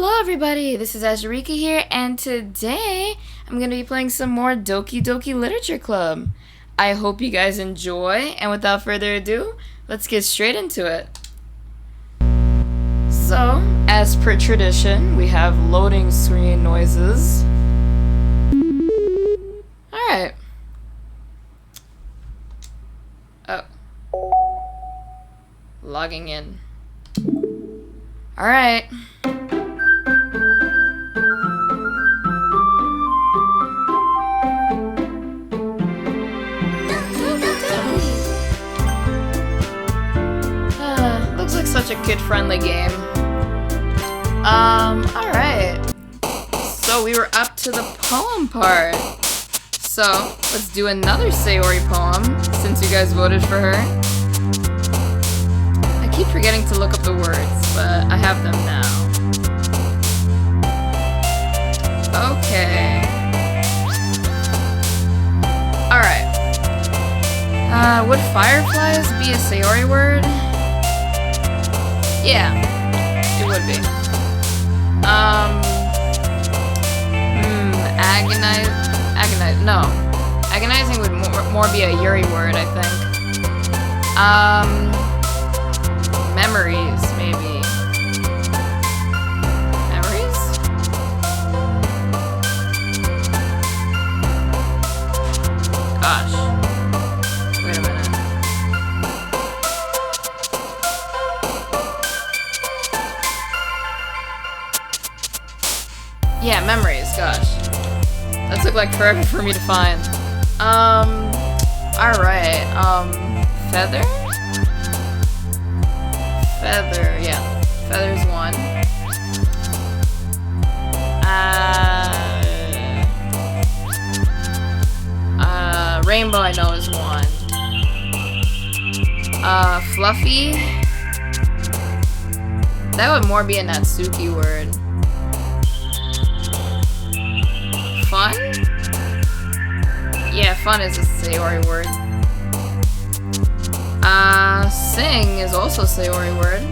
Hello everybody, this is Azurika here, and today I'm going to be playing some more Doki Doki Literature Club. I hope you guys enjoy, and without further ado, let's get straight into it. So, as per tradition, we have loading screen noises. Alright. Oh. Logging in. Alright. Looks like such a kid-friendly game. Alright. So we were up to the poem part. So, let's do another Sayori poem, since you guys voted for her. I keep forgetting to look up the words, but I have them now. Okay. Alright. Would fireflies be a Sayori word? Yeah, it would be. Agonizing would more be a Yuri word, I think. Memories, maybe. Memories? Gosh. Wait a minute. Yeah, memories, gosh. That took like forever for me to find. Alright, feather? Feather, yeah. Feather's one. Rainbow I know is one. Fluffy? That would more be a Natsuki word. Fun? Yeah, fun is a Sayori word. Sing is also a Sayori word.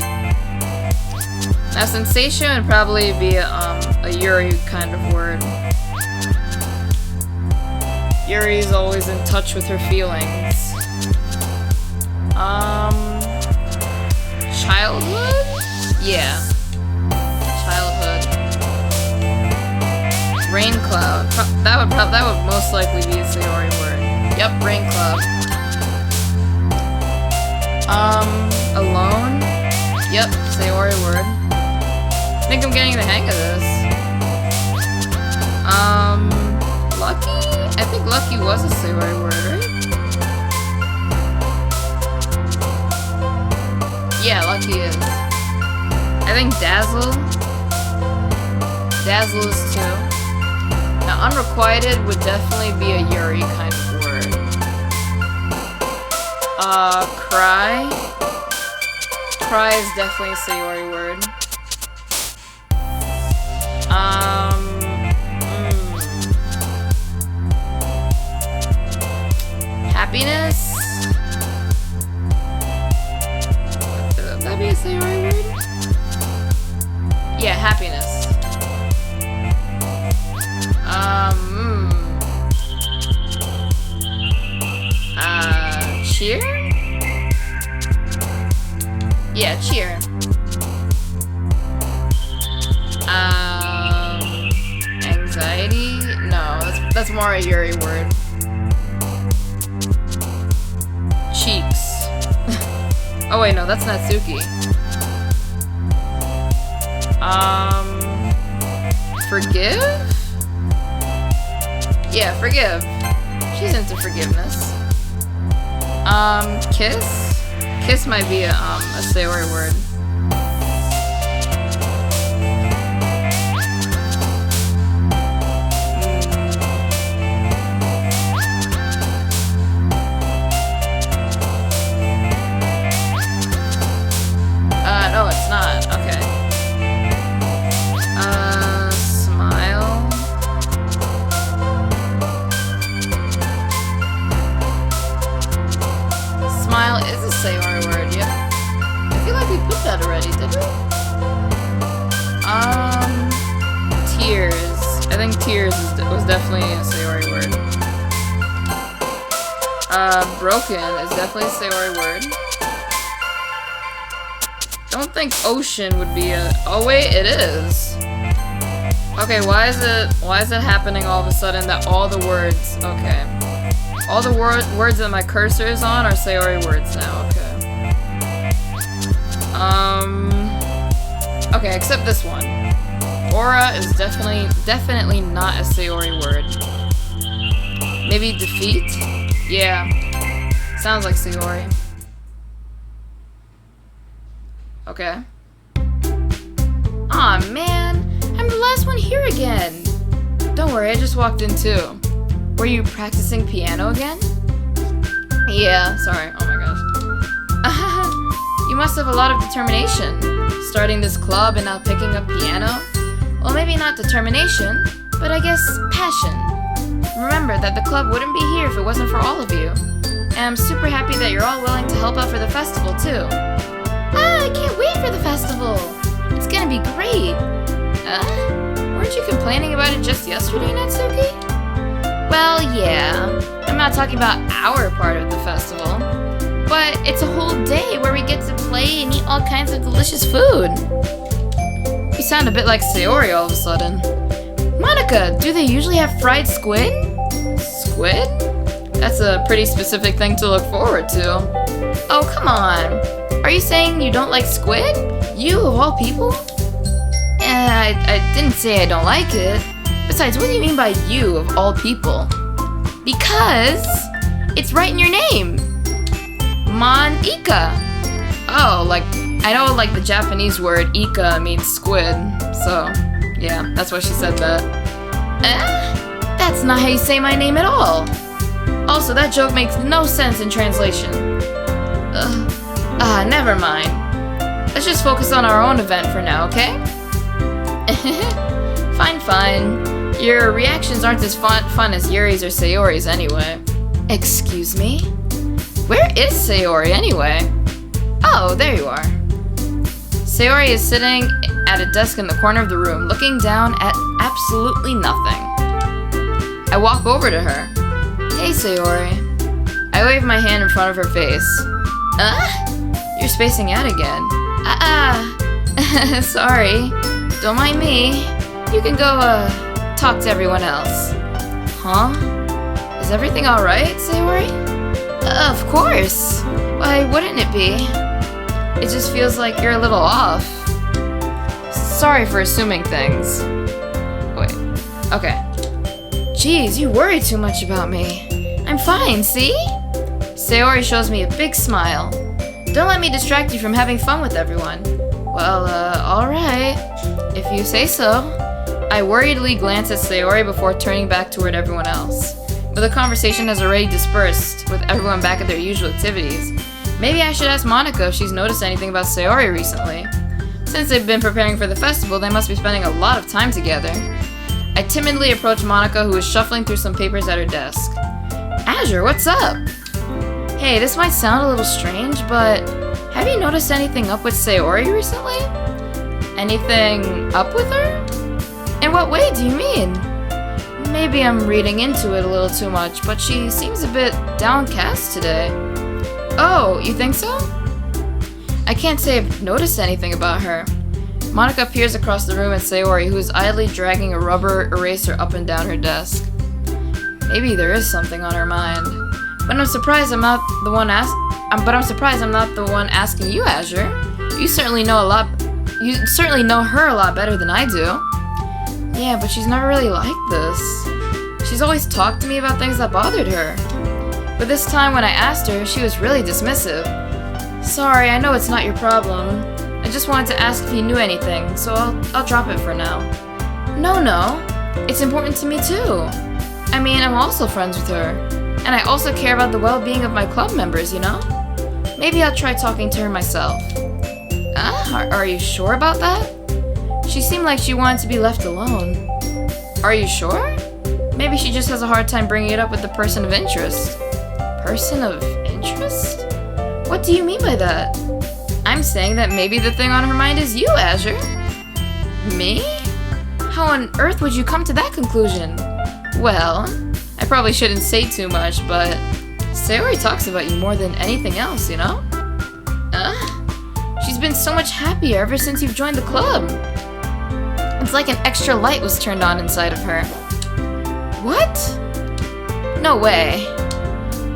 Now, sensation would probably be a Yuri kind of word. Yuri's always in touch with her feelings. Childhood? Yeah. Childhood. Rain cloud. That would most likely be a Sayori word. Yep, rain cloud. Alone? Yep, Sayori word. I think I'm getting the hang of this. Lucky? I think lucky was a Sayori word, right? Yeah, lucky is. I think dazzle. Dazzle is too. Now, unrequited would definitely be a Yuri kind of word. Cry. Cry is definitely a Sayori word. Happiness? Would that be a Sayori word? Yeah, happiness. Cheer? Yeah, cheer. Anxiety? No, that's more a Yuri word. Cheeks. Oh wait, no, that's Natsuki. Forgive? Yeah, forgive. She's into forgiveness. Kiss? Kiss might be a Sayori word. No, it's not. Okay. Smile. Smile is a Sayori word, yep. I feel like we put that shedding tears was definitely a sayori word. Broken is definitely a sayori word. Don't think ocean would be a... Oh wait, it is. Okay, why is it happening all of a sudden that all the words... Okay. All the words that my cursor is on are sayori words now, okay. Okay, except this one. Aura is definitely not a sayori word. Maybe defeat? Yeah. Sounds like sayori. Okay. Aw, man. I'm the last one here again. Don't worry, I just walked in too. Were you practicing piano again? Yeah, sorry. Oh my gosh. You must have a lot of determination. Starting this club and now picking up piano? Well, maybe not determination, but I guess passion. Remember that the club wouldn't be here if it wasn't for all of you. And I'm super happy that you're all willing to help out for the festival too. I can't wait for the festival. It's gonna be great. Weren't you complaining about it just yesterday, Natsuki? Well, yeah. I'm not talking about our part of the festival. But it's a whole day where we get to play and eat all kinds of delicious food. You sound a bit like sayori all of a sudden. Monika, do they usually have fried squid? Squid? That's a pretty specific thing to look forward to. Oh, come on. Are you saying you don't like squid? You, of all people? I didn't say I don't like it. Besides, what do you mean by you, of all people? Because it's right in your name. Mon-ika. Oh, like, I know like the Japanese word ika means squid. So, yeah, that's why she said that. That's not how you say my name at all. Also, that joke makes no sense in translation. Never mind. Let's just focus on our own event for now, okay? Fine. Your reactions aren't as fun as Yuri's or Sayori's anyway. Excuse me? Where is Sayori anyway? Oh, there you are. Sayori is sitting at a desk in the corner of the room, looking down at absolutely nothing. I walk over to her. Hey, Sayori. I wave my hand in front of her face. You're spacing out again. Sorry. Don't mind me. You can go, talk to everyone else. Huh? Is everything alright, Sayori? Of course. Why wouldn't it be? It just feels like you're a little off. Sorry for assuming things. Wait. Okay. Jeez, you worry too much about me. I'm fine, see? Sayori shows me a big smile. Don't let me distract you from having fun with everyone. Well, alright. If you say so. I worriedly glance at Sayori before turning back toward everyone else. But the conversation has already dispersed, with everyone back at their usual activities. Maybe I should ask Monika if she's noticed anything about Sayori recently. Since they've been preparing for the festival, they must be spending a lot of time together. I timidly approach Monika, who is shuffling through some papers at her desk. Azure, what's up? Hey, this might sound a little strange, but have you noticed anything up with Sayori recently? Anything up with her? In what way do you mean? Maybe I'm reading into it a little too much, but she seems a bit downcast today. Oh, you think so? I can't say I've noticed anything about her. Monika peers across the room at Sayori, who is idly dragging a rubber eraser up and down her desk. Maybe there is something on her mind. But I'm surprised I'm not the one asking you, Azure. You certainly know her a lot better than I do. Yeah, but she's never really like this. She's always talked to me about things that bothered her. But this time when I asked her, she was really dismissive. Sorry, I know it's not your problem. I just wanted to ask if you knew anything, so I'll drop it for now. No. It's important to me too. I mean, I'm also friends with her. And I also care about the well-being of my club members, you know? Maybe I'll try talking to her myself. Are you sure about that? She seemed like she wanted to be left alone. Are you sure? Maybe she just has a hard time bringing it up with the person of interest. Person of interest? What do you mean by that? I'm saying that maybe the thing on her mind is you, Azure. Me? How on earth would you come to that conclusion? Well, I probably shouldn't say too much, but Sayori talks about you more than anything else, you know? She's been so much happier ever since you've joined the club. It's like an extra light was turned on inside of her. What? No way.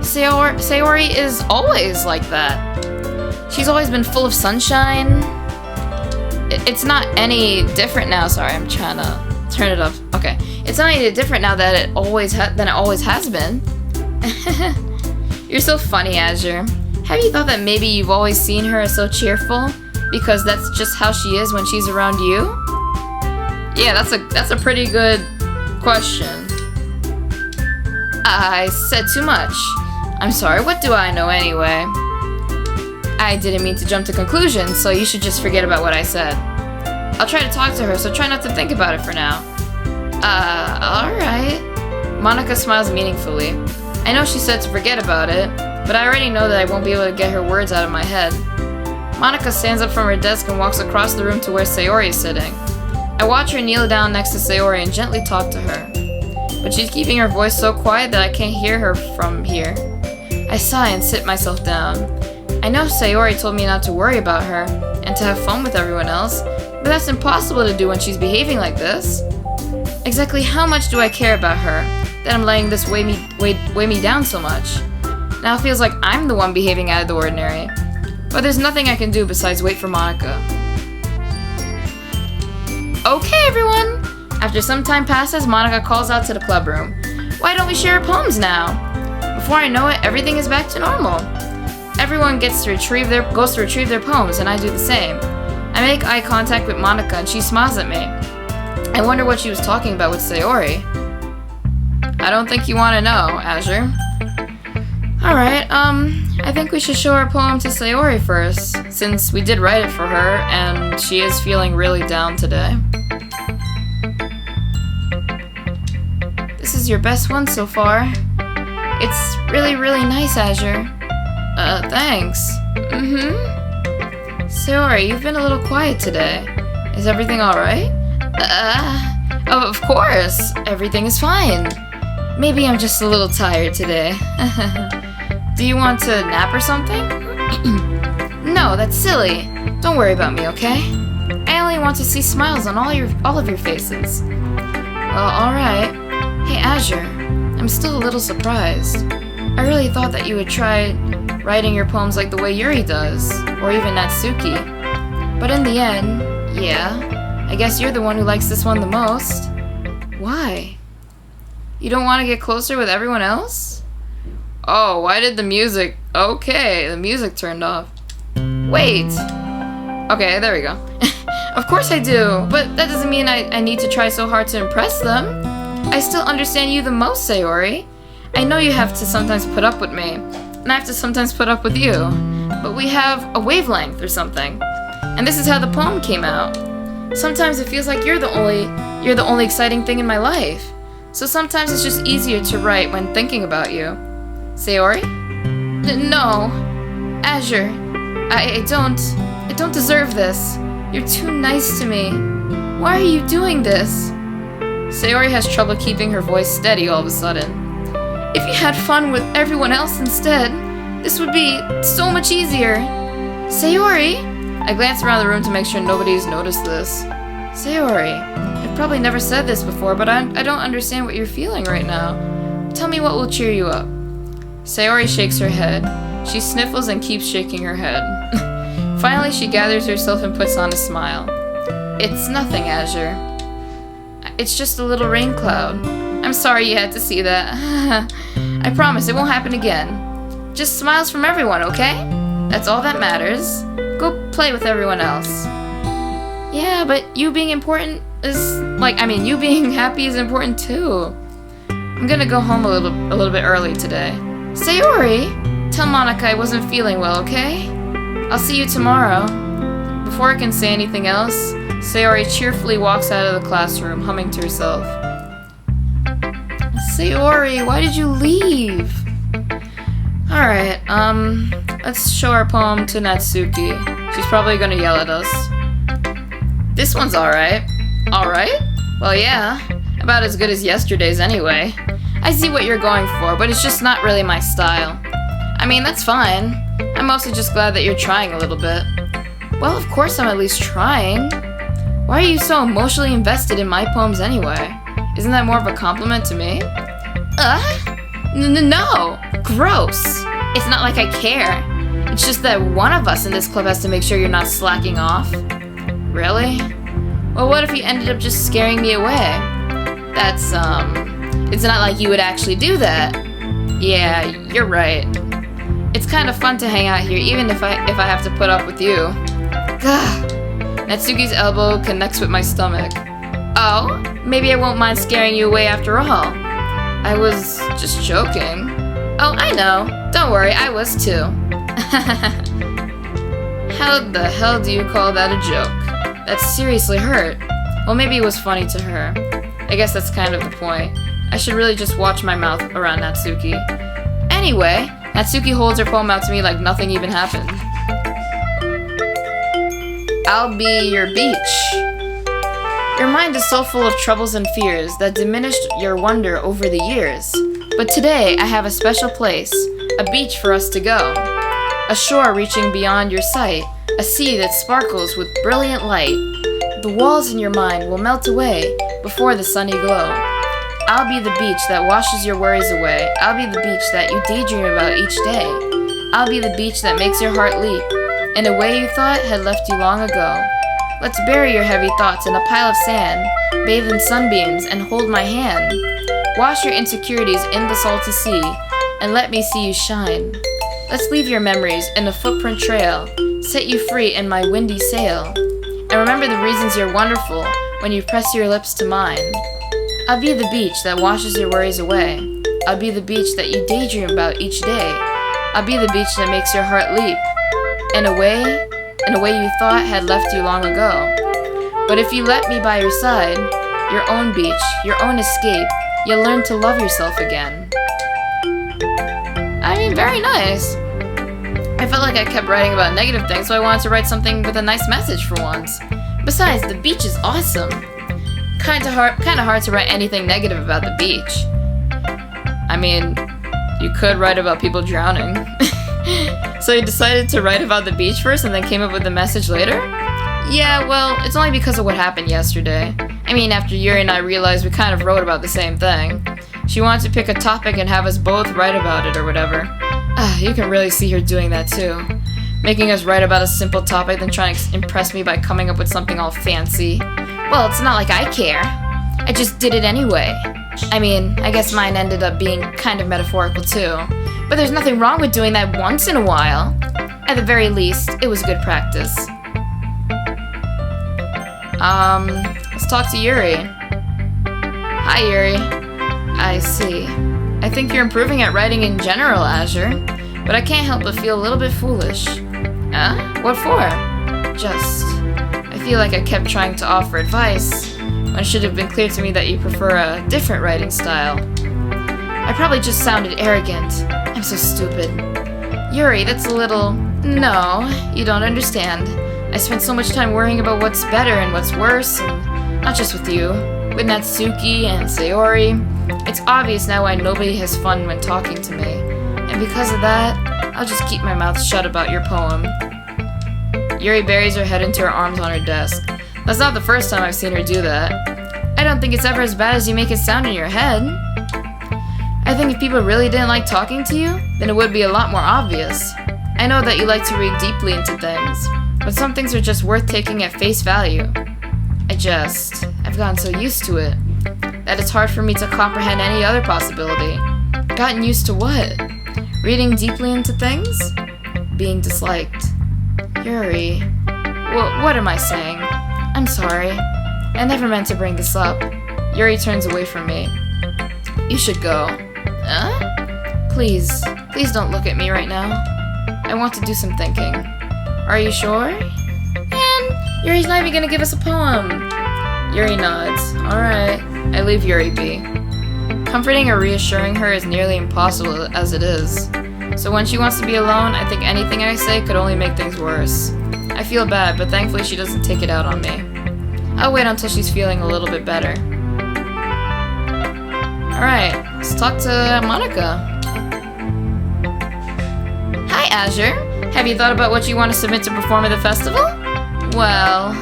Sayori is always like that. She's always been full of sunshine. It's not any different now. Sorry, I'm trying to turn it up. Okay. It's not any different now that it always has been. You're so funny, Azure. Have you thought that maybe you've always seen her as so cheerful because that's just how she is when she's around you? Yeah, that's a pretty good question. I said too much. I'm sorry, what do I know anyway? I didn't mean to jump to conclusions, so you should just forget about what I said. I'll try to talk to her, so try not to think about it for now. Alright. Monika smiles meaningfully. I know she said to forget about it, but I already know that I won't be able to get her words out of my head. Monika stands up from her desk and walks across the room to where Sayori is sitting. I watch her kneel down next to Sayori and gently talk to her. But she's keeping her voice so quiet that I can't hear her from here. I sigh and sit myself down. I know Sayori told me not to worry about her and to have fun with everyone else, but that's impossible to do when she's behaving like this. Exactly how much do I care about her that I'm letting this weigh me down so much? Now it feels like I'm the one behaving out of the ordinary. But there's nothing I can do besides wait for Monika. Okay, everyone! After some time passes, Monika calls out to the club room. Why don't we share our poems now? Before I know it, everything is back to normal. Everyone goes to retrieve their poems, and I do the same. I make eye contact with Monika, and she smiles at me. I wonder what she was talking about with Sayori. I don't think you want to know, Azure. Alright, I think we should show our poem to Sayori first, since we did write it for her, and she is feeling really down today. This is your best one so far. It's really, really nice, Azure. Thanks. Sayori, you've been a little quiet today. Is everything alright? Of course. Everything is fine. Maybe I'm just a little tired today. Do you want to nap or something? No, that's silly. Don't worry about me, okay? I only want to see smiles on all of your faces. Well, alright. Hey, Azure. I'm still a little surprised. I really thought that you would try writing your poems like the way Yuri does, or even Natsuki. But in the end, yeah, I guess you're the one who likes this one the most. Why? You don't want to get closer with everyone else? Oh, why did the music... Okay, the music turned off. Wait! Okay, there we go. Of course I do, but that doesn't mean I need to try so hard to impress them. I still understand you the most, Sayori. I know you have to sometimes put up with me, and I have to sometimes put up with you, but we have a wavelength or something. And this is how the poem came out. Sometimes it feels like you're the only exciting thing in my life. So sometimes it's just easier to write when thinking about you. Sayori? No. Azure. I don't deserve this. You're too nice to me. Why are you doing this? Sayori has trouble keeping her voice steady all of a sudden. If you had fun with everyone else instead, this would be so much easier. Sayori? I glance around the room to make sure nobody's noticed this. Sayori, I've probably never said this before, but I don't understand what you're feeling right now. Tell me what will cheer you up. Sayori shakes her head. She sniffles and keeps shaking her head. Finally, she gathers herself and puts on a smile. It's nothing, Azure. It's just a little rain cloud. I'm sorry you had to see that. I promise it won't happen again. Just smiles from everyone, okay? That's all that matters. Go play with everyone else. Yeah, but you being important is... you being happy is important too. I'm gonna go home a little bit early today. Sayori! Tell Monika I wasn't feeling well, okay? I'll see you tomorrow. Before I can say anything else, Sayori cheerfully walks out of the classroom, humming to herself. Sayori, why did you leave? Alright, let's show our poem to Natsuki. She's probably gonna yell at us. This one's alright. Alright? Well, yeah, about as good as yesterday's anyway. I see what you're going for, but it's just not really my style. I mean, that's fine. I'm mostly just glad that you're trying a little bit. Well, of course I'm at least trying. Why are you so emotionally invested in my poems anyway? Isn't that more of a compliment to me? No! Gross! It's not like I care. It's just that one of us in this club has to make sure you're not slacking off. Really? Well, what if you ended up just scaring me away? That's, it's not like you would actually do that. Yeah, you're right. It's kind of fun to hang out here, even if I have to put up with you. Gah! Natsuki's elbow connects with my stomach. Oh, maybe I won't mind scaring you away after all. I was just joking. Oh, I know. Don't worry, I was too. How the hell do you call that a joke? That seriously hurt. Well, maybe it was funny to her. I guess that's kind of the point. I should really just watch my mouth around Natsuki. Anyway, Natsuki holds her poem out to me like nothing even happened. I'll be your beach. Your mind is so full of troubles and fears that diminished your wonder over the years. But today I have a special place, a beach for us to go. A shore reaching beyond your sight, a sea that sparkles with brilliant light. The walls in your mind will melt away before the sunny glow. I'll be the beach that washes your worries away. I'll be the beach that you daydream about each day. I'll be the beach that makes your heart leap in a way you thought had left you long ago. Let's bury your heavy thoughts in a pile of sand, bathe in sunbeams, and hold my hand. Wash your insecurities in the salty sea, and let me see you shine. Let's leave your memories in a footprint trail, set you free in my windy sail. And remember the reasons you're wonderful when you press your lips to mine. I'll be the beach that washes your worries away. I'll be the beach that you daydream about each day. I'll be the beach that makes your heart leap in a way you thought had left you long ago. But if you let me by your side, your own beach, your own escape, you'll learn to love yourself again. I mean, very nice. I felt like I kept writing about negative things, so I wanted to write something with a nice message for once. Besides, the beach is awesome. Kinda hard to write anything negative about the beach. I mean, you could write about people drowning. So you decided to write about the beach first and then came up with the message later? Yeah, well, it's only because of what happened yesterday. I mean, after Yuri and I realized we kind of wrote about the same thing. She wanted to pick a topic and have us both write about it or whatever. You can really see her doing that too. Making us write about a simple topic then trying to impress me by coming up with something all fancy. Well, it's not like I care. I just did it anyway. I mean, I guess mine ended up being kind of metaphorical too. But there's nothing wrong with doing that once in a while. At the very least, it was good practice. Let's talk to Yuri. Hi, Yuri. I see. I think you're improving at writing in general, Azure. But I can't help but feel a little bit foolish. What for? I feel like I kept trying to offer advice when it should have been clear to me that you prefer a different writing style. I probably just sounded arrogant. I'm so stupid. Yuri, that's a little... No, you don't understand. I spent so much time worrying about what's better and what's worse, and not just with you, with Natsuki and Sayori. It's obvious now why nobody has fun when talking to me. And because of that, I'll just keep my mouth shut about your poem. Yuri buries her head into her arms on her desk. That's not the first time I've seen her do that. I don't think it's ever as bad as you make it sound in your head. I think if people really didn't like talking to you, then it would be a lot more obvious. I know that you like to read deeply into things, but some things are just worth taking at face value. I've gotten so used to it, that it's hard for me to comprehend any other possibility. Gotten used to what? Reading deeply into things? Being disliked. Yuri. What am I saying? I'm sorry. I never meant to bring this up. Yuri turns away from me. You should go. Please don't look at me right now. I want to do some thinking. Are you sure? And Yuri's not even gonna give us a poem. Yuri nods. Alright. I leave Yuri be. Comforting or reassuring her is nearly impossible as it is. So when she wants to be alone, I think anything I say could only make things worse. I feel bad, but thankfully she doesn't take it out on me. I'll wait until she's feeling a little bit better. Alright, let's talk to Monika. Hi, Azure. Have you thought about what you want to submit to perform at the festival? Well,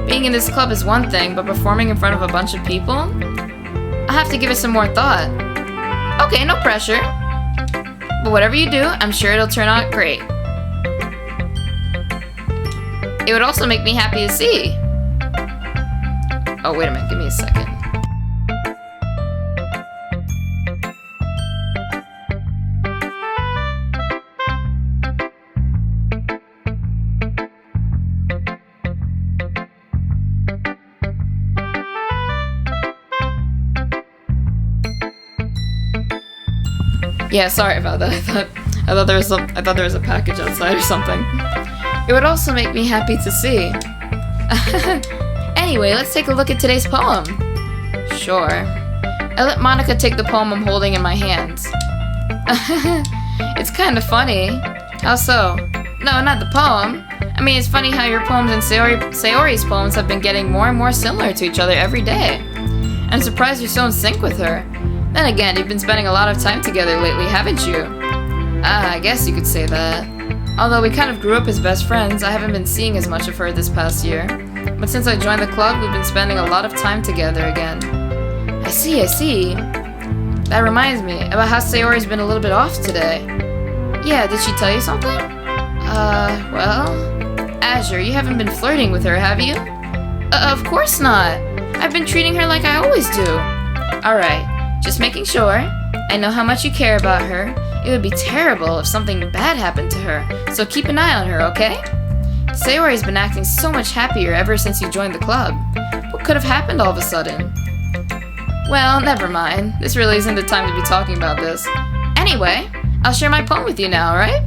being in this club is one thing, but performing in front of a bunch of people? I'll have to give it some more thought. Okay, no pressure. But whatever you do, I'm sure it'll turn out great. It would also make me happy to see. Oh, wait a minute, give me a second. Yeah, sorry about that. I thought there was a package outside or something. It would also make me happy to see. Anyway, let's take a look at today's poem. Sure. I let Monika take the poem I'm holding in my hands. It's kind of funny. How so? No, not the poem. I mean, it's funny how your poems and Sayori's poems have been getting more and more similar to each other every day. I'm surprised you're so in sync with her. Then again, you've been spending a lot of time together lately, haven't you? I guess you could say that. Although we kind of grew up as best friends, I haven't been seeing as much of her this past year. But since I joined the club, we've been spending a lot of time together again. I see. That reminds me about how Sayori's been a little bit off today. Yeah, did she tell you something? Well... Azure, you haven't been flirting with her, have you? Of course not. I've been treating her like I always do. Alright. Just making sure. I know how much you care about her. It would be terrible if something bad happened to her, so keep an eye on her, okay? Sayori's been acting so much happier ever since you joined the club. What could have happened all of a sudden? Well, never mind. This really isn't the time to be talking about this. Anyway, I'll share my poem with you now, alright?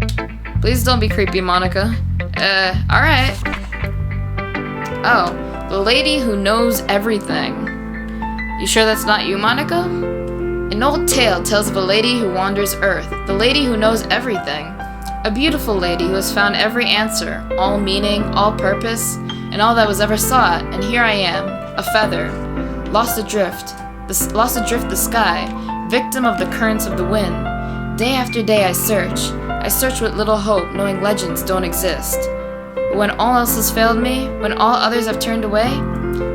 Please don't be creepy, Monika. Alright. Oh, the lady who knows everything. You sure that's not you, Monika? An old tale tells of a lady who wanders Earth, the lady who knows everything. A beautiful lady who has found every answer, all meaning, all purpose, and all that was ever sought, and here I am, a feather, lost adrift the sky, victim of the currents of the wind. Day after day I search with little hope, knowing legends don't exist. But when all else has failed me, when all others have turned away,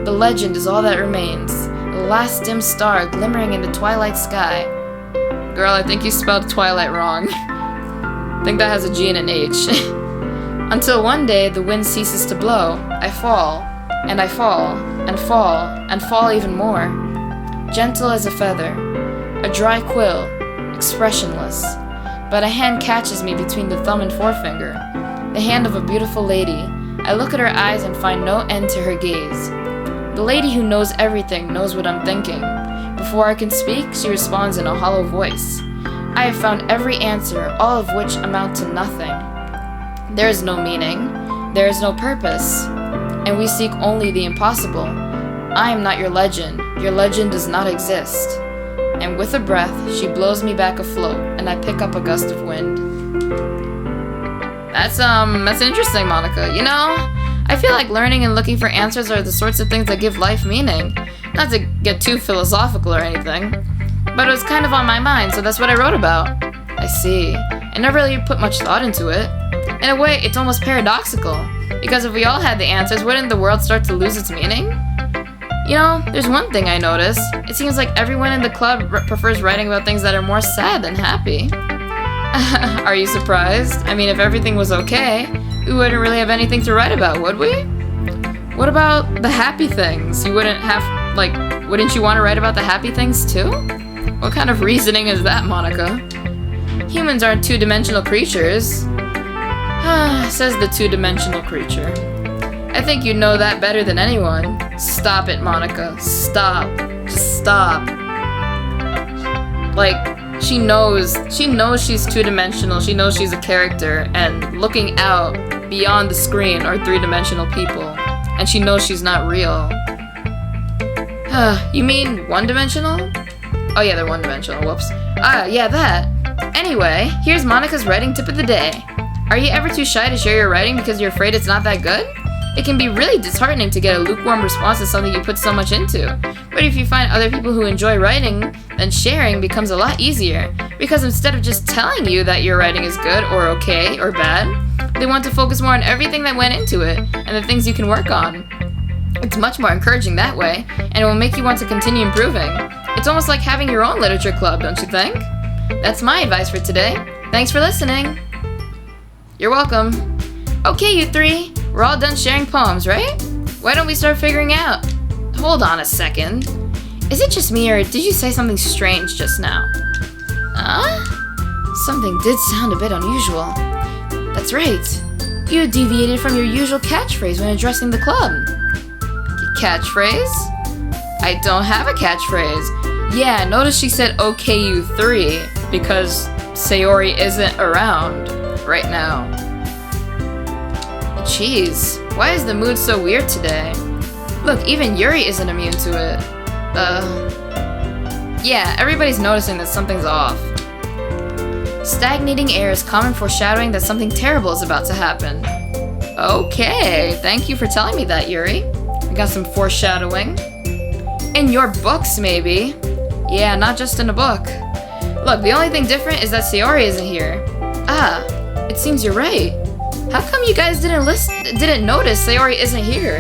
the legend is all that remains. The last dim star glimmering in the twilight sky. Girl, I think you spelled twilight wrong. I think that has a G and an H. Until one day the wind ceases to blow. I fall, and I fall, and fall, and fall even more. Gentle as a feather, a dry quill, expressionless. But a hand catches me between the thumb and forefinger. The hand of a beautiful lady. I look at her eyes and find no end to her gaze. The lady who knows everything knows what I'm thinking. Before I can speak, she responds in a hollow voice. I have found every answer, all of which amount to nothing. There is no meaning, there is no purpose, and we seek only the impossible. I am not your legend does not exist. And with a breath, she blows me back afloat, and I pick up a gust of wind. That's interesting, Monika. You know, I feel like learning and looking for answers are the sorts of things that give life meaning. Not to get too philosophical or anything, but it was kind of on my mind, so that's what I wrote about. I see. I never really put much thought into it. In a way, it's almost paradoxical, because if we all had the answers, wouldn't the world start to lose its meaning? You know, there's one thing I noticed. It seems like everyone in the club prefers writing about things that are more sad than happy. Are you surprised? I mean, if everything was okay, we wouldn't really have anything to write about, would we? What about the happy things? Wouldn't you want to write about the happy things too? What kind of reasoning is that, Monika? Humans aren't two-dimensional creatures. Says the two-dimensional creature. I think you know that better than anyone. Stop it, Monika. Stop. Just stop. Like, she knows she's two-dimensional. She knows she's a character, and looking out beyond the screen are three-dimensional people. And she knows she's not real. You mean one-dimensional? Oh yeah, they're one-dimensional. Whoops. Yeah, that. Anyway, here's Monika's writing tip of the day. Are you ever too shy to share your writing because you're afraid it's not that good? It can be really disheartening to get a lukewarm response to something you put so much into. But if you find other people who enjoy writing, then sharing becomes a lot easier. Because instead of just telling you that your writing is good or okay or bad, they want to focus more on everything that went into it and the things you can work on. It's much more encouraging that way, and it will make you want to continue improving. It's almost like having your own literature club, don't you think? That's my advice for today. Thanks for listening. You're welcome. Okay, you three. We're all done sharing poems, right? Why don't we start figuring out? Hold on a second. Is it just me, or did you say something strange just now? Something did sound a bit unusual. That's right. You deviated from your usual catchphrase when addressing the club. Catchphrase? I don't have a catchphrase. Yeah, notice she said okay, you three, because Sayori isn't around right now. Jeez, why is the mood so weird today? Look, even Yuri isn't immune to it. Yeah, everybody's noticing that something's off. Stagnating air is common foreshadowing that something terrible is about to happen. Okay, thank you for telling me that, Yuri. I got some foreshadowing. In your books, maybe. Yeah, not just in a book. Look, the only thing different is that Sayori isn't here. Ah, it seems you're right. How come you guys didn't notice Sayori isn't here?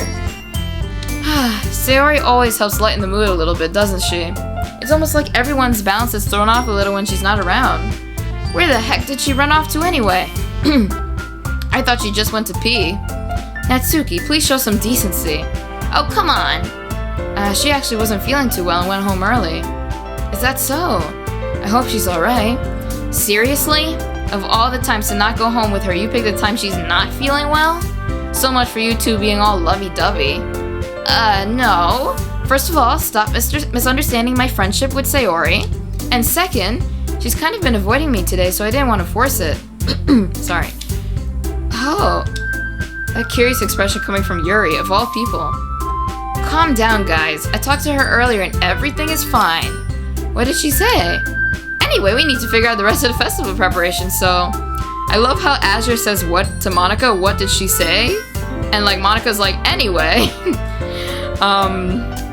Sayori always helps lighten the mood a little bit, doesn't she? It's almost like everyone's balance is thrown off a little when she's not around. Where the heck did she run off to anyway? I thought she just went to pee. Natsuki, please show some decency. Oh, come on. She actually wasn't feeling too well and went home early. Is that so? I hope she's alright. Seriously? Of all the times to not go home with her, you pick the time she's not feeling well? So much for you two being all lovey-dovey. No. First of all, stop misunderstanding my friendship with Sayori. And second, she's kind of been avoiding me today, so I didn't want to force it. Sorry. Oh. That curious expression coming from Yuri, of all people. Calm down, guys. I talked to her earlier and everything is fine. What did she say? Anyway, we need to figure out the rest of the festival preparation, so... I love how Azure says what to Monika, what did she say? And like Monika's like, anyway.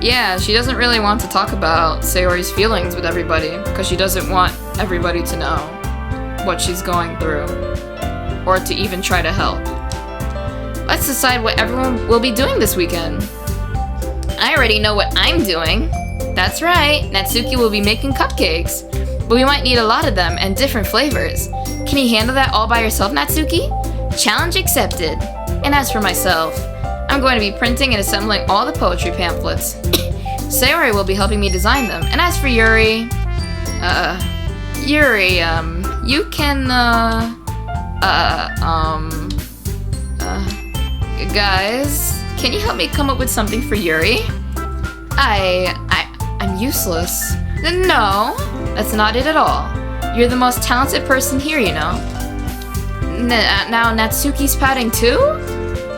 Yeah, she doesn't really want to talk about Sayori's feelings with everybody, because she doesn't want everybody to know what she's going through, or to even try to help. Let's decide what everyone will be doing this weekend. I already know what I'm doing. That's right, Natsuki will be making cupcakes. But we might need a lot of them and different flavors. Can you handle that all by yourself, Natsuki? Challenge accepted. And as for myself, I'm going to be printing and assembling all the poetry pamphlets. Sayori will be helping me design them. And as for Yuri... you can, guys, can you help me come up with something for Yuri? I'm useless. No, that's not it at all. You're the most talented person here, you know. Now Natsuki's pouting too?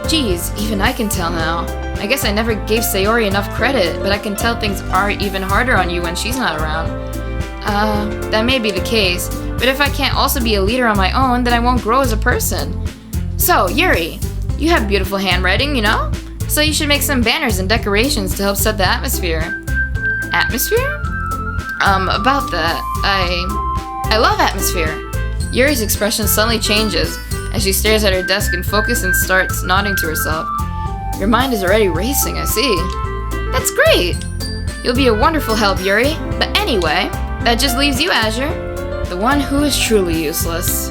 Geez, even I can tell now. I guess I never gave Sayori enough credit, but I can tell things are even harder on you when she's not around. That may be the case, but if I can't also be a leader on my own, then I won't grow as a person. So, Yuri, you have beautiful handwriting, you know? So you should make some banners and decorations to help set the atmosphere. Atmosphere? About that, I love atmosphere. Yuri's expression suddenly changes as she stares at her desk in focus and starts nodding to herself. Your mind is already racing, I see. That's great! You'll be a wonderful help, Yuri. But anyway, that just leaves you, Azure. The one who is truly useless.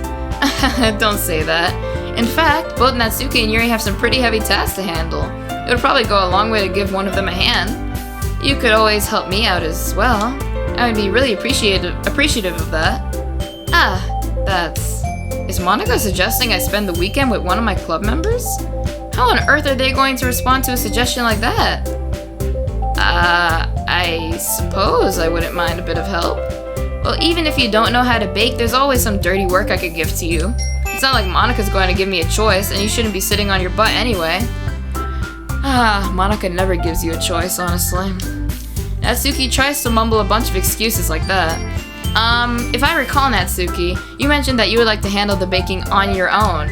Don't say that. In fact, both Natsuki and Yuri have some pretty heavy tasks to handle. It would probably go a long way to give one of them a hand. You could always help me out as well. I would be really appreciative of that. Is Monika suggesting I spend the weekend with one of my club members? How on earth are they going to respond to a suggestion like that? I suppose I wouldn't mind a bit of help. Well, even if you don't know how to bake, there's always some dirty work I could give to you. It's not like Monika's going to give me a choice, and you shouldn't be sitting on your butt anyway. Monika never gives you a choice, honestly. Natsuki tries to mumble a bunch of excuses like that. If I recall, Natsuki, you mentioned that you would like to handle the baking on your own.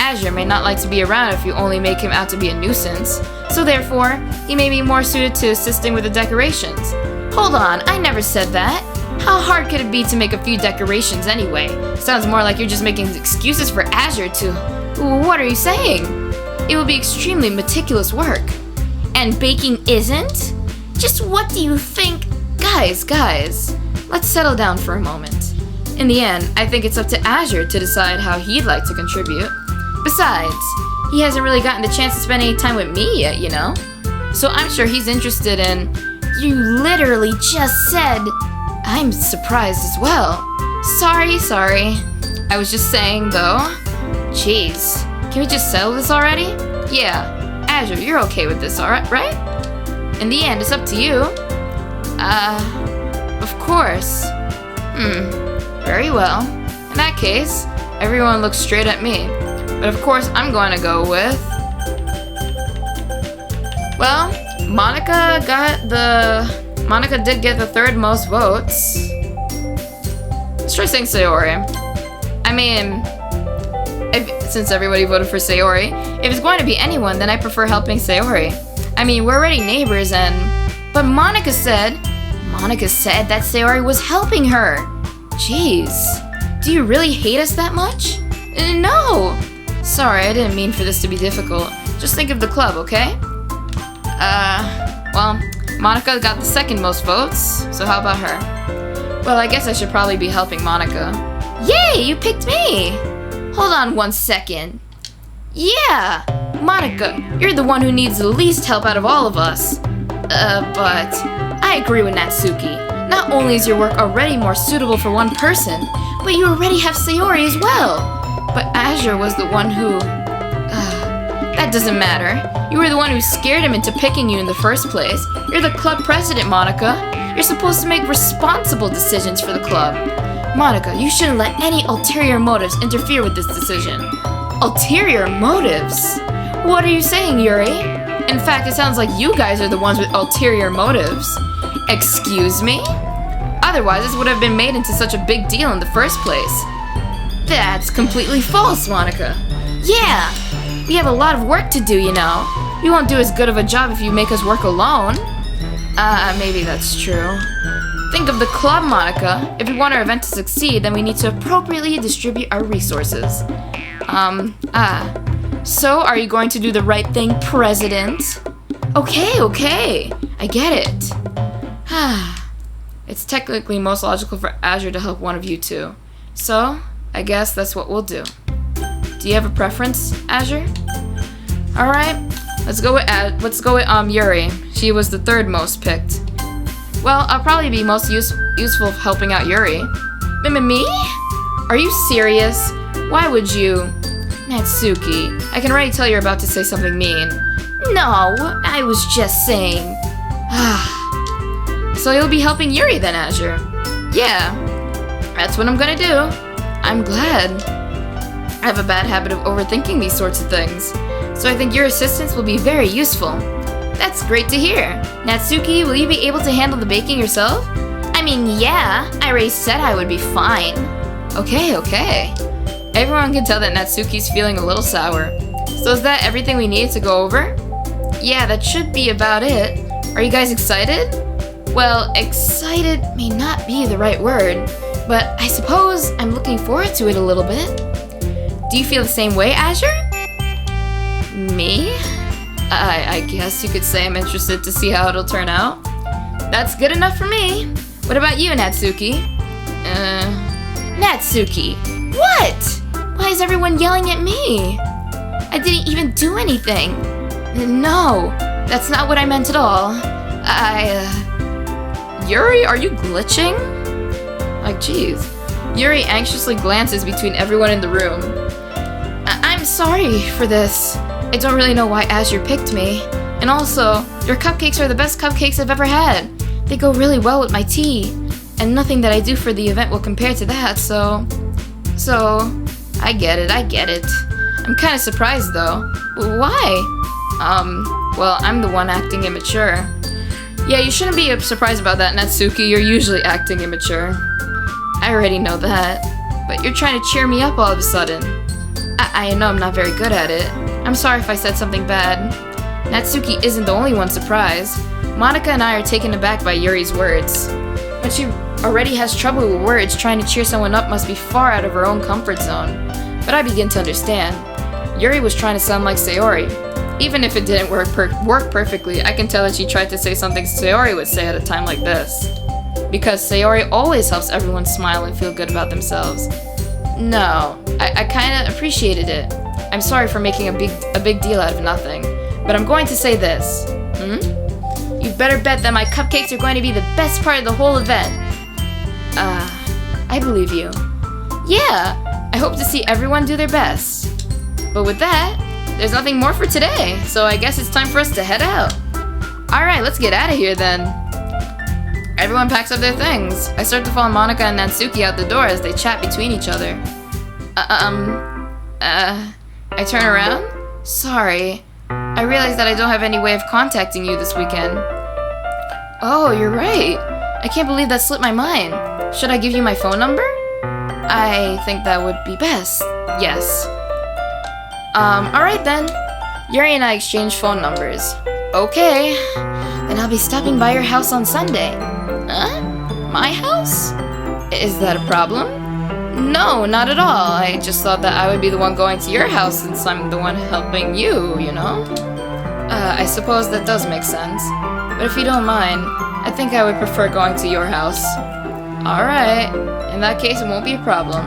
Azure may not like to be around if you only make him out to be a nuisance, so therefore, he may be more suited to assisting with the decorations. Hold on, I never said that. How hard could it be to make a few decorations anyway? Sounds more like you're just making excuses for Azure to... What are you saying? It will be extremely meticulous work. And baking isn't? Just what do you think? Guys, let's settle down for a moment. In the end, I think it's up to Azure to decide how he'd like to contribute. Besides, he hasn't really gotten the chance to spend any time with me yet, you know? So I'm sure he's interested in... You literally just said... I'm surprised as well. Sorry. I was just saying, though. Jeez, can we just settle this already? Yeah, Azure, you're okay with this, alright, right? In the end, it's up to you. Of course. Very well. In that case, everyone looks straight at me. But of course, I'm going to go with... Well, Monika did get the third most votes. Let's try saying Sayori. I mean, since everybody voted for Sayori, if it's going to be anyone, then I prefer helping Sayori. I mean, we're already neighbors But Monika said that Sayori was helping her. Jeez, do you really hate us that much? No! Sorry, I didn't mean for this to be difficult. Just think of the club, okay? Well, Monika got the second most votes, so how about her? Well, I guess I should probably be helping Monika. Yay, you picked me! Hold on 1 second. Yeah! Monika, you're the one who needs the least help out of all of us. But I agree with Natsuki. Not only is your work already more suitable for one person, but you already have Sayori as well. But Azure was the one who... that doesn't matter. You were the one who scared him into picking you in the first place. You're the club president, Monika. You're supposed to make responsible decisions for the club. Monika, you shouldn't let any ulterior motives interfere with this decision. Ulterior motives? What are you saying, Yuri? In fact, it sounds like you guys are the ones with ulterior motives. Excuse me? Otherwise, this would have been made into such a big deal in the first place. That's completely false, Monika. Yeah, we have a lot of work to do, you know. We won't do as good of a job if you make us work alone. Maybe that's true. Think of the club, Monika. If we want our event to succeed, then we need to appropriately distribute our resources. So are you going to do the right thing, President? Okay, I get it. It's technically most logical for Azure to help one of you two. So, I guess that's what we'll do. Do you have a preference, Azure? Alright, let's go with Yuri. She was the third most picked. Well, I'll probably be most useful helping out Yuri. Me? Are you serious? Why would you? Natsuki, I can already tell you're about to say something mean. No, I was just saying. So you'll be helping Yuri then, Azure? Yeah, that's what I'm gonna do. I'm glad. I have a bad habit of overthinking these sorts of things, so I think your assistance will be very useful. That's great to hear. Natsuki, will you be able to handle the baking yourself? I mean, yeah, I already said I would be fine. Okay. Everyone can tell that Natsuki's feeling a little sour. So is that everything we need to go over? Yeah, that should be about it. Are you guys excited? Well, excited may not be the right word, but I suppose I'm looking forward to it a little bit. Do you feel the same way, Azure? Me? I guess you could say I'm interested to see how it'll turn out. That's good enough for me. What about you, Natsuki? Natsuki, what? Why is everyone yelling at me? I didn't even do anything. No, that's not what I meant at all. Yuri, are you glitching? Like, jeez. Yuri anxiously glances between everyone in the room. I'm sorry for this. I don't really know why Azure picked me. And also, your cupcakes are the best cupcakes I've ever had. They go really well with my tea. And nothing that I do for the event will compare to that, so... I get it. I'm kind of surprised, though. Why? Well, I'm the one acting immature. Yeah, you shouldn't be surprised about that, Natsuki. You're usually acting immature. I already know that. But you're trying to cheer me up all of a sudden. I know I'm not very good at it. I'm sorry if I said something bad. Natsuki isn't the only one surprised. Monika and I are taken aback by Yuri's words. When she already has trouble with words, trying to cheer someone up must be far out of her own comfort zone. But I begin to understand. Yuri was trying to sound like Sayori. Even if it didn't work perfectly, I can tell that she tried to say something Sayori would say at a time like this. Because Sayori always helps everyone smile and feel good about themselves. No, I kinda appreciated it. I'm sorry for making a big deal out of nothing. But I'm going to say this. You'd better bet that my cupcakes are going to be the best part of the whole event. I believe you. Yeah, I hope to see everyone do their best. But with that, there's nothing more for today, so I guess it's time for us to head out. Alright, let's get out of here then. Everyone packs up their things. I start to follow Monika and Natsuki out the door as they chat between each other. I turn around? Sorry. I realize that I don't have any way of contacting you this weekend. Oh, you're right. I can't believe that slipped my mind. Should I give you my phone number? I think that would be best. Yes. Alright then. Yuri and I exchange phone numbers. Okay. Then I'll be stopping by your house on Sunday. Huh? My house? Is that a problem? No, not at all. I just thought that I would be the one going to your house since I'm the one helping you, you know? I suppose that does make sense. But if you don't mind, I think I would prefer going to your house. Alright. In that case, it won't be a problem.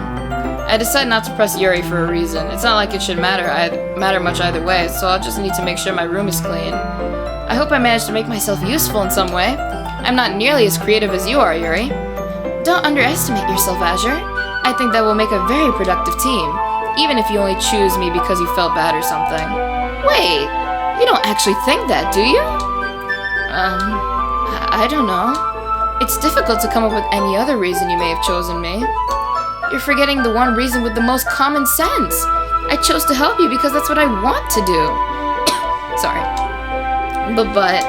I decided not to press Yuri for a reason. It's not like it should matter much either way, so I'll just need to make sure my room is clean. I hope I managed to make myself useful in some way. I'm not nearly as creative as you are, Yuri. Don't underestimate yourself, Azure. I think that we'll make a very productive team, even if you only choose me because you felt bad or something. Wait, you don't actually think that, do you? I don't know. It's difficult to come up with any other reason you may have chosen me. You're forgetting the one reason with the most common sense. I chose to help you because that's what I want to do. Sorry. But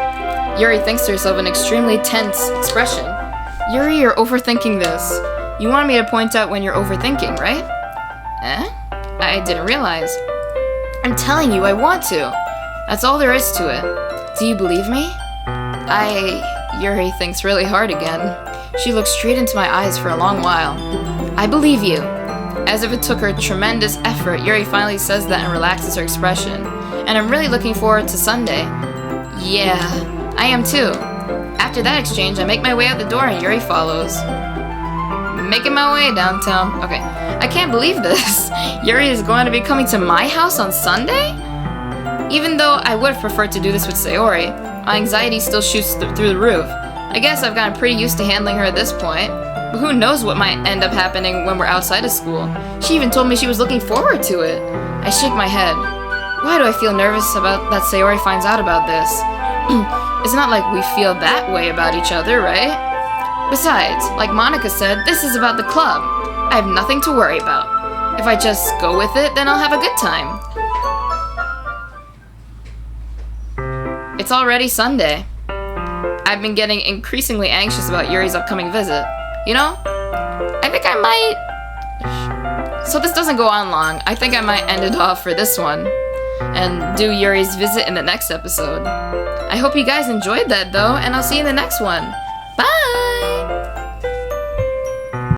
Yuri thinks to herself an extremely tense expression. Yuri, you're overthinking this. You want me to point out when you're overthinking, right? I didn't realize. I'm telling you, I want to. That's all there is to it. Do you believe me? Yuri thinks really hard again. She looks straight into my eyes for a long while. I believe you. As if it took her tremendous effort, Yuri finally says that and relaxes her expression. And I'm really looking forward to Sunday. Yeah, I am too. After that exchange, I make my way out the door and Yuri follows. Making my way downtown. Okay, I can't believe this. Yuri is going to be coming to my house on Sunday? Even though I would prefer to do this with Sayori, my anxiety still shoots through the roof. I guess I've gotten pretty used to handling her at this point. But who knows what might end up happening when we're outside of school. She even told me she was looking forward to it. I shake my head. Why do I feel nervous about that Sayori finds out about this? It's not like we feel that way about each other, right? Besides, like Monika said, this is about the club. I have nothing to worry about. If I just go with it, then I'll have a good time. It's already Sunday. I've been getting increasingly anxious about Yuri's upcoming visit. You know, I think I might... So this doesn't go on long. I think I might end it off for this one and do Yuri's visit in the next episode. I hope you guys enjoyed that though, and I'll see you in the next one. Bye!